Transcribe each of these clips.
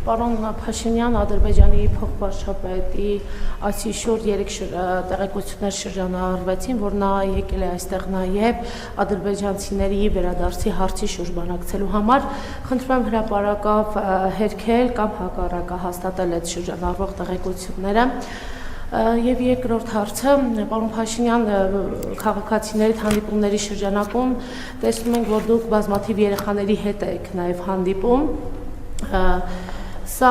Պարոն Փաշինյան, Ադրբեջանի փոխվարչապետի այսի շուրջ 3 տեղեկություններ շրջանառվեցին, որ նա եկել է այստեղ նաև ադրբեջանցիների վերադարձի հարցի շուրջ բանակցելու համար։ Խնդրում եմ հրապարակավ հերքել կամ հակառակը հաստատել այդ շրջանառվող տեղեկությունները։ Եվ երկրորդ հարցը, պարոն Փաշինյան, քաղաքացիների հանդիպումների շրջանակում տեսնում ենք, որ դուք բազմաթիվ երեխաների հետ եք նաև հանդիպում։ Սա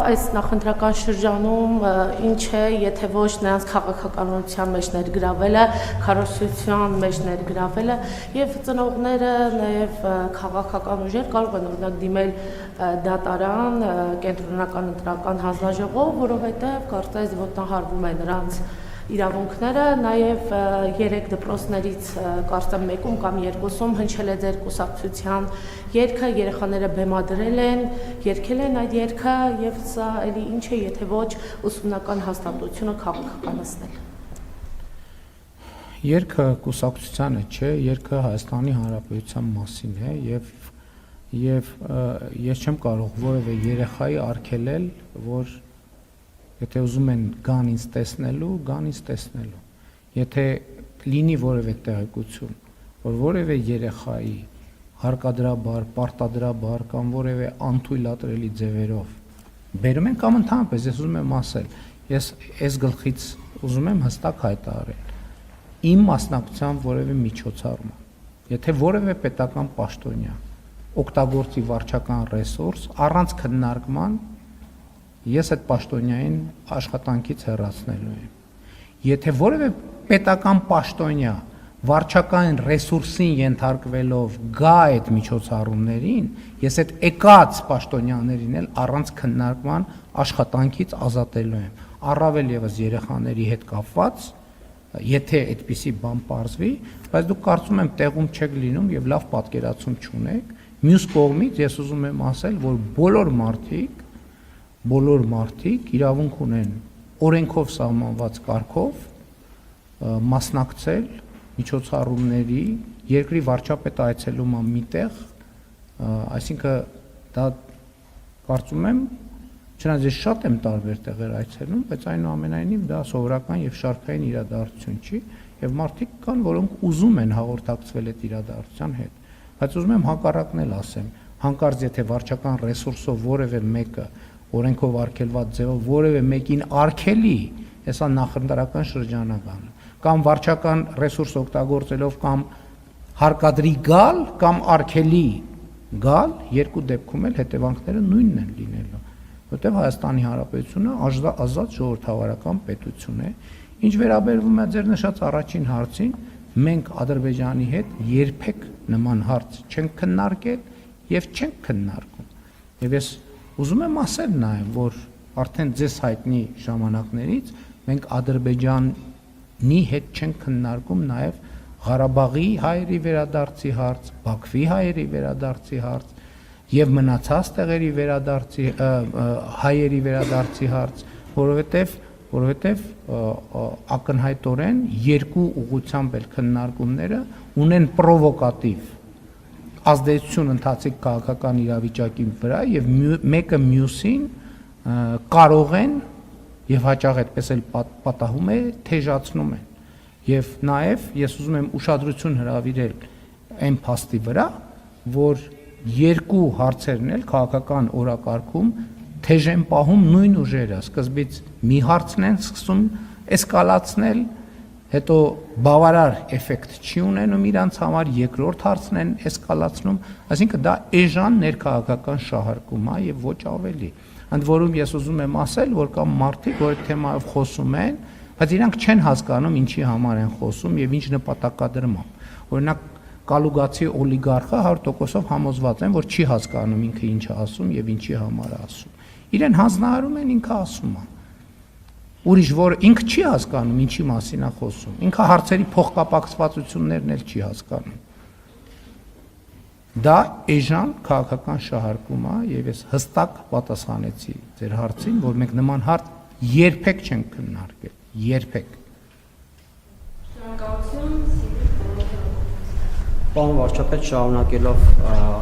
այս նախընտրական շրջանում ինչ է, եթե ոչ նրանց քաղաքականության մեջ ներգրավելը, քարոզչության մեջ ներգրավելը, եւ ծնողները նաեւ քաղաքական ուժեր կարող են օրինակ դիմել դատարան, կենտրոնական ընտրական հանձնաժողով, որովհետեւ կարծես ոտնահարվում է նրանց իրավունքները, նաև 3 դպրոցներից կարծեմ մեկում կամ 2-ում հնչել է ձեր կուսակցության երգը, երեխաները բեմադրել են, երգել են այդ երգը եւ սա էլի ինչ է, եթե ոչ ուսումնական հաստատությունը քաղաքականացնել։ Երգը կուսակցությանը չէ, երգը Հայաստանի Հանրապետության մասին է եւ ես չեմ կարող որևէ երեխայի արգելել, որ եթե ուզում են գան ինձ տեսնելու, եթե լինի որևէ տեղեկություն, որ որևէ երեխայի հարկադրաբար, պարտադրաբար կամ որևէ անթույլատրելի ձևերով բերում են կամ ընդհանրապես ես ուզում եմ ասել, ես այս գլխից ուզում եմ հստակ հայտարարել, իմ մասնակցությամբ որևէ միջոցառում, եթե որևէ պետական պաշտոնյա օգտագործի վարչական ռեսուրս առանց քննարկման ես այդ պաշտոնյային աշխատանքից հեռացնելու եմ։ Եթե որևէ պետական պաշտոնյա վարչական ռեսուրսին ենթարկվելով գա այդ միջոցառումներին, ես այդ եկած պաշտոնյաներին էլ առանց քննարկման աշխատանքից ազատելու եմ։ Առավել եւս երեխաների հետ կապված, եթե այդպիսի բան պարզվի, բայց դուք կարծում եմ տեղում չեք լինում եւ լավ պատկերացում չունեք։ Մյուս կողմից ես ուզում եմ ասել, որ բոլոր մարդիկ իրավունք ունեն օրենքով սահմանված կարգով մասնակցել միջոցառումների, երկրի վարչապետը այցելում է միտեղ, այսինքն դա կարծում եմ, չնայած ես շատ եմ տարբեր տեղեր այցելում, բայց այնուամենայնիվ դա սովորական եւ շարքային իրադարձություն չի, եւ մարդիկ կան, որոնք ուզում են հաղորդակցվել այդ իրադարձության հետ, բայց ուզում եմ հակառակն էլ ասեմ, հանկարծ եթե վարչական ռեսուրսով որևէ մեկը օրենքով արգելված ձևով որևէ մեկին արգելի, հեսա նախընտրական շրջանական, կամ վարչական ռեսուրս օգտագործելով կամ հարկադրի գալ կամ արգելի գալ, երկու դեպքում էլ հետևանքները նույնն են լինելու, որտեղ Հայաստանի Հանրապետությունը ազատ ժողովրդավարական պետություն է, ինչ վերաբերվում է ձեր նշած առաջին հարցին, մենք Ադրբեջանի հետ երբեք նման հարց չենք քննարկել եւ չենք քննարկում, եւ ես ուզում եմ ասել նաև, որ արդեն ձեզ հայտնի ժամանակներից մենք Ադրբեջանի հետ չենք քննարկում նաև Ղարաբաղի հայերի վերադարձի հարց, Բաքվի հայերի վերադարձի հարց եւ մնացած տեղերի հայերի վերադարձի հարց, որովհետեւ ակնհայտորեն երկու ուղղությամբ էլ քննարկումները ունեն պրովոկատիվ ազդեցություն ընթացիկ քաղաքական իրավիճակի վրա եւ մեկը մյուսին կարող են եւ հաճախ այդպես էլ պատահում է թեժացնում են եւ նաեւ ես ուզում եմ ուշադրություն հրավիրել այն փաստի վրա որ երկու հարցերն էլ քաղաքական օրակարգում թեժ են պահում նույն ուժերը սկզբից մի հարցն են սկսում էսկալացնել հետո բավարար էֆեկտ չի ունենում իրանց համար, երկրորդ հարցն են էսկալացնում, այսինքն դա էժան ներքաղաքական շահարկում է եւ ոչ ավելի։ Ընդ որում ես ուզում եմ ասել, որ կան մարդիկ, որ այդ թեմայով խոսում են, բայց իրանք չեն հասկանում ինչի համար են խոսում եւ ինչ նպատակադրմամբ։ Օրինակ Կալուգացի օլիգարխը 100%-ով համոզված են, որ չի հասկանում ինքը ինչ է ասում եւ ինչի համար է ասում։ Իրեն հանձնարարում են ինքը ասում է։ Ուրիշ որ ինքը չի հասկանում ինչի մասին է խոսում, ինքը հարցերի փոխկապակցվածություններն էլ չի հասկանում։ Դա էժան քաղաքական շահարկում է եւ ես հստակ պատասխանեցի ձեր հարցին, որ մենք նման հարց երբեք չենք քննարկել, երբեք։ Պարոն վարչապետ, շարունակելով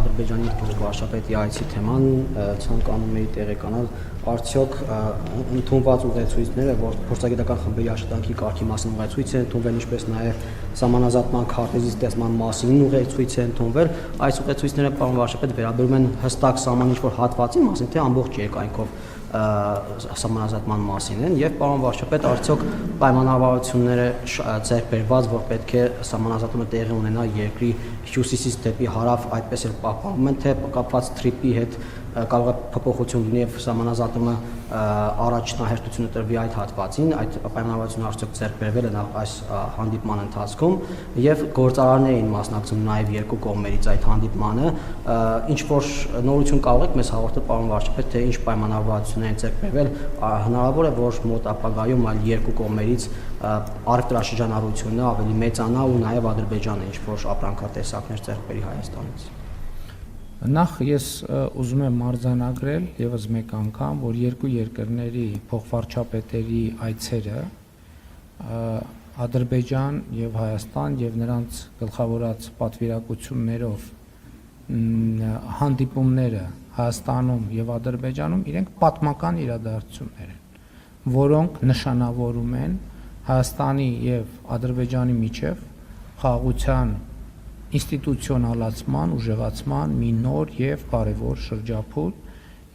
Ադրբեջանի փոխվարշապետի այցի թեման ցանկանում էի տեղեկանալ արդյոք ընդունված ուղեցույցները, որ փորձագիտական խմբերի աշխատանքի կարգի մասին ուղեցույց են ընդունվել, ինչպես նաև սահմանազատման քարտեզի ստեղծման մասին ուղեցույց են ընդունվել, այս ուղեցույցները պարոն վարչապետ վերաբերում են հստակ սահման ինչ-որ հատվածի մասին, թե ամբողջ երկայնքով սահմանազատման մասին են եւ պարոն վարչապետ արդյոք պայմանավորվածությունները ձեռք բերված, որ պետք է սահմանազատումը տեղի ունենա երկրի հյուսիսից դեպի հարավ, այդպես էլ պահպանվում են, թե կապված թրիպի հետ կարող է փոփոխություն լինի եւ սահմանազատումը առաջնահերթությունը տրվի այդ հատվածին, այդ պայմանավորվածությունը արդյոք ձեռք բերվել է այս հանդիպման ընթացքում եւ գործարարներ էին մասնակցում նաեւ երկու կողմերից այդ հանդիպմանը, ինչ որ նորություն կարող եք մեզ հաղորդել պարոն վարչապետ, թե ինչ պայմանավորվածություններ են ձեռք բերվել, հնարավոր է որ մոտ ապագայում այլ երկու կողմերից առևտրաշրջանառությունը ավելի մեծանա ու նաեւ Ադրբեջանը ինչ որ ապրանքատեսակներ ձեռք բերի Հայաստանից։ Նախ ես ուզում եմ արձանագրել եւս մեկ անգամ, որ երկու երկրների փոխվարչապետերի այցերը Ադրբեջան եւ Հայաստան եւ նրանց գլխավորած պատվիրակություններով հանդիպումները Հայաստանում եւ Ադրբեջանում իրենք պատմական իրադարձություններ են, որոնք նշանավորում են Հայաստանի եւ Ադրբեջանի միջև խաղաղության ինստիտուցիոնալացման, ուժեղացման մի նոր եւ կարեւոր շրջափուլ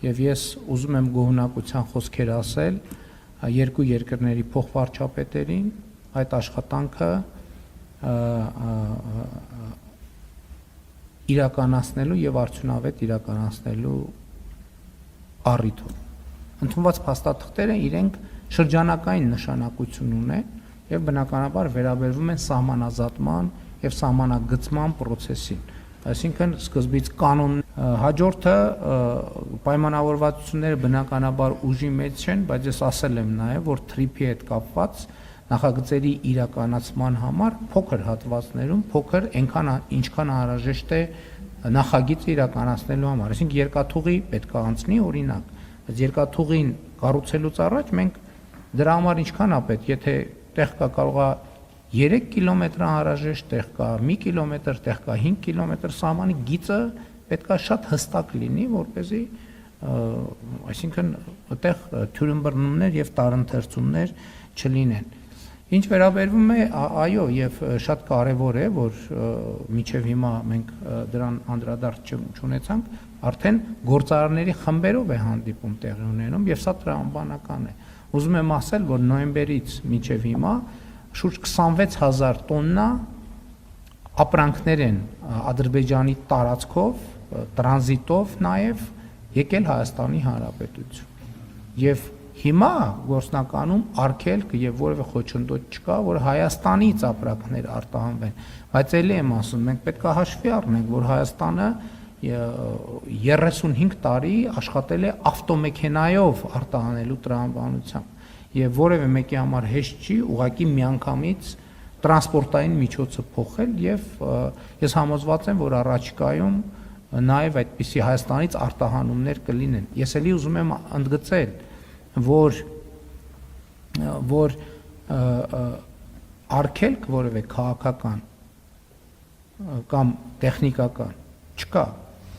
եւ ես ուզում եմ գոհունակության խոսքեր ասել երկու երկրների փոխվարչապետերին այդ աշխատանքը իրականացնելու եւ արդյունավետ իրականացնելու առիթով։ Ընդունված փաստաթղթերը իրենք շրջանակային նշանակություն ունեն եւ բնականաբար վերաբերվում են սահմանազատման եւ սահմանագծման process-ին, այսինքն սկզբից կանոն հաջորդը պայմանավորվածությունները բնականաբար ուժի մեջ չեն, բայց ես ասել եմ նաեւ, որ թրիփի հետ կապված նախագծերի իրականացման համար փոքր հատվածներում փոքր այնքան ինչքան անհրաժեշտ է նախագիծը իրականացնելու համար, այսինքն երկաթուղի պետք է անցնի օրինակ, բայց երկաթուղին կառուցելուց առաջ մենք դրա համար ինչքան է պետք, եթե տեղ կա կարող է 3 կիլոմետր անհրաժեշտ, տեղ կա 1 կիլոմետր, տեղ կա 5 կիլոմետր, սահմանի գիծը պետք է շատ հստակ լինի, որպեսզի այսինքն այդտեղ թյուրըմբռնումներ եւ տարընթերցումներ չլինեն։ Ինչ վերաբերվում է, այո, եւ շատ կարեւոր է, որ մինչեւ հիմա մենք դրան անդրադարձ չունեցանք, արդեն գործարարների խմբերով է հանդիպում տեղի ունենում եւ սա տրամաբանական է։ Ուզում եմ ասել, որ նոյեմբերից մինչեւ հիմա շուրջ 26000 տոննա ապրանքներ են Ադրբեջանի տարածքով, տրանզիտով նաեւ եկել Հայաստանի Հանրապետություն։ Եվ հիմա գործնականում արգելք եւ որևէ խոչընդոտ չկա, որ Հայաստանից ապրանքներ արտահանվեն, բայց ելի եմ ասում, մենք պետք է հաշվի առնենք, որ Հայաստանը 35 տարի աշխատել է ավտոմեքենայով արտահանելու տրամաբանությամբ եւ որևէ մեկի համար հեշտ չի ուղղակի միանգամից տրանսպորտային միջոցը փոխել եւ ես համոզված եմ, որ առաջիկայում նաեւ այդպիսի Հայաստանից արտահանումներ կլինեն։ Ես ելի ուզում եմ ընդգծել, որ արգելք որևէ քաղաքական կամ տեխնիկական չկա,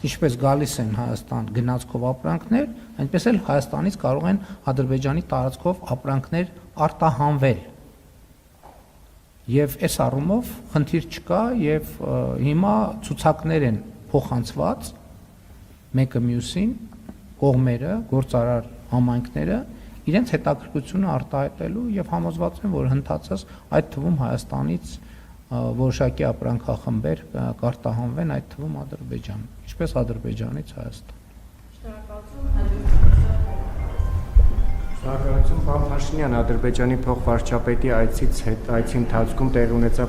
ինչպես գալիս են Հայաստան գնացքով ապրանքներ, այնպես էլ Հայաստանից կարող են Ադրբեջանի տարածքով ապրանքներ արտահանվել։ Եվ այս առումով խնդիր չկա եւ հիմա ցուցակներ են փոխանցված մեկը մյուսին, կողմերը, գործարար համայնքները իրենց հետաքրքրությունը արտահայտելու եւ համոզված են, որ հնդածած այդ թվում Հայաստանից որոշակի ապրանքախմբեր կարտահանվեն, այդ թվում Ադրբեջան, ինչպես Ադրբեջանից Հայաստան։ Շնորհակալություն, պարոն Փաշինյան, Ադրբեջանի փոխվարչապետի այցի ընթացքում տեղի ունեցավ